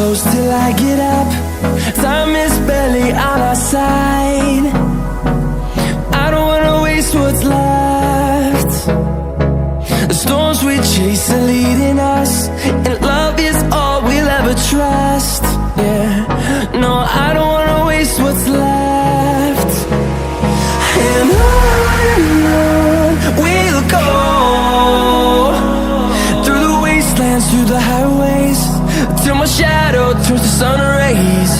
close till I get up. Time is barely on our side. I don't wanna waste what's left. The storms we chase are leading us, and love is all we'll ever trust. Yeah, no, I don't wanna waste what's left. And on we'll go, through the wastelands, through the highways, till my shadow turns to sun rays.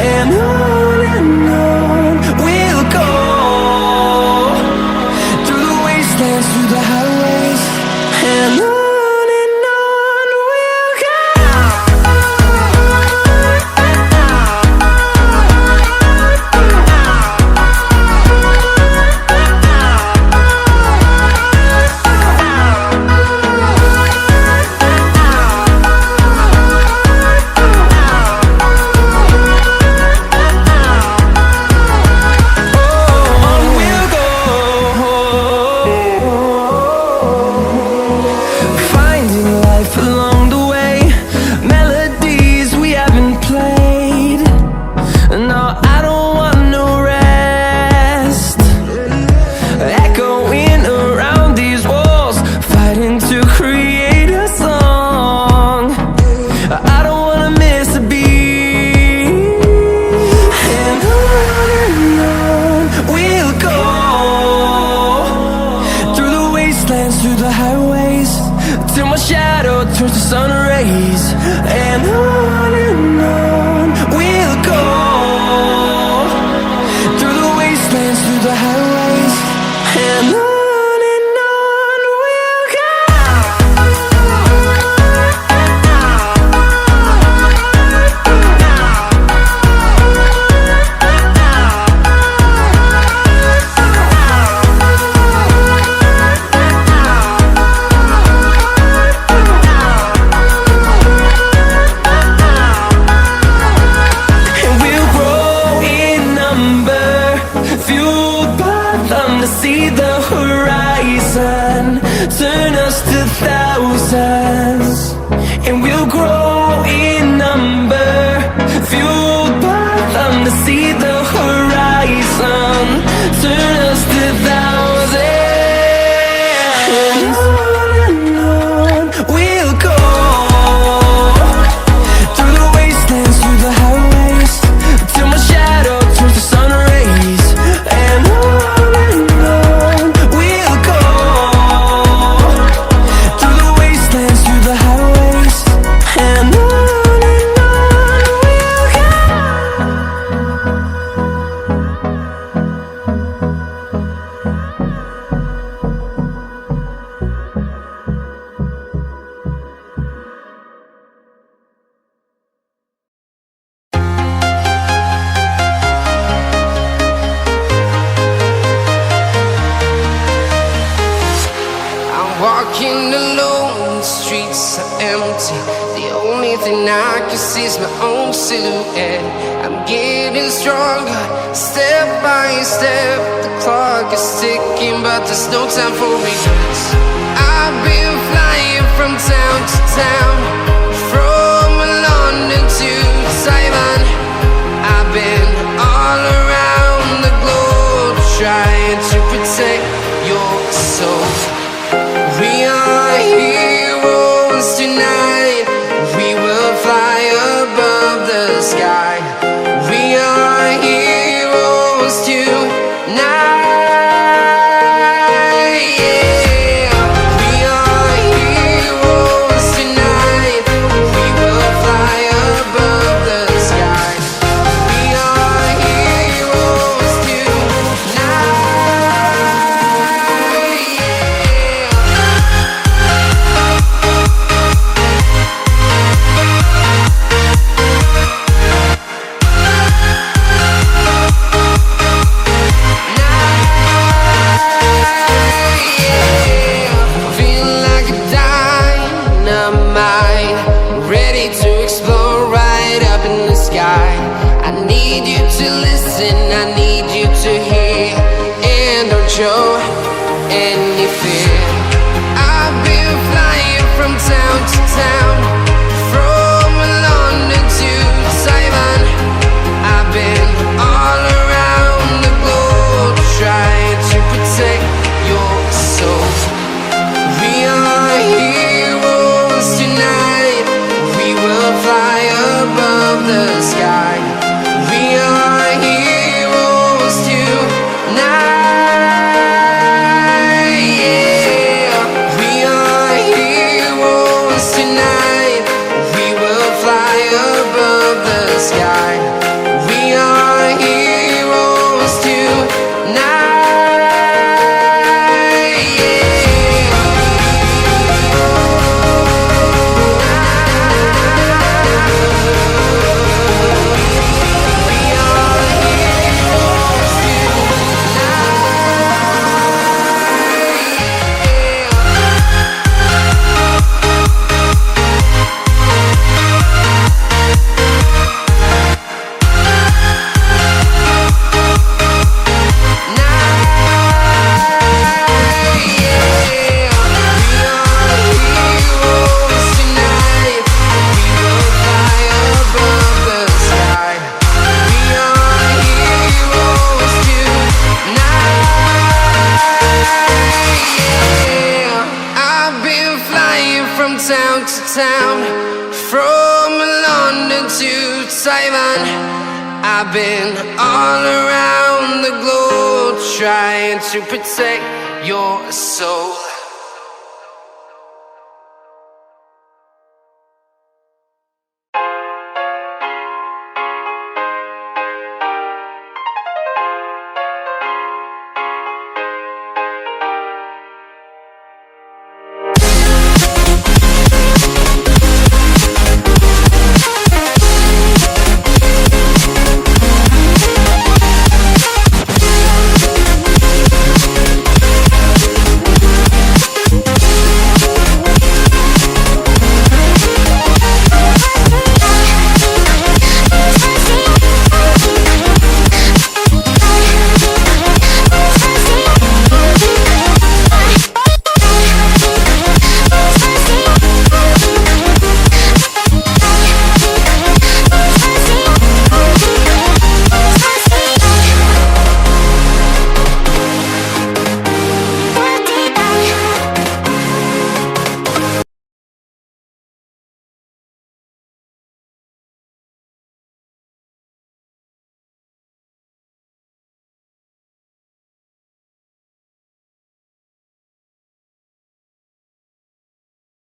And on we'll go, through the wastelands, through the highways, and on we'll go. Through the highways, till my shadow turns to sun rays. And on we'll go, through the wastelands, through the highways, and on we'll go. See the horizon, turn us to thousands, and we'll grow in number, fueled by them. To see the horizon, turn us to thousands, and on we'll go, through the wastelands, through the highways, till my shadow turns to sun rays. And walking alone, the streets are empty. The only thing I can see is my own silhouette. I'm getting stronger, step by step. The clock is ticking, but there's no time for regrets. I've been flying from town to town, from London to Taiwan. I've been all around the globe, trying to protect your soul. We are heroes tonight. We will fly above the sky. We are heroes tonight. Yeah. We are heroes tonight. We will fly above the sky. We are heroes tonight. Show any fear. I've been flying from town to town, from London to Taiwan. I've been all around the globe trying to protect your soul.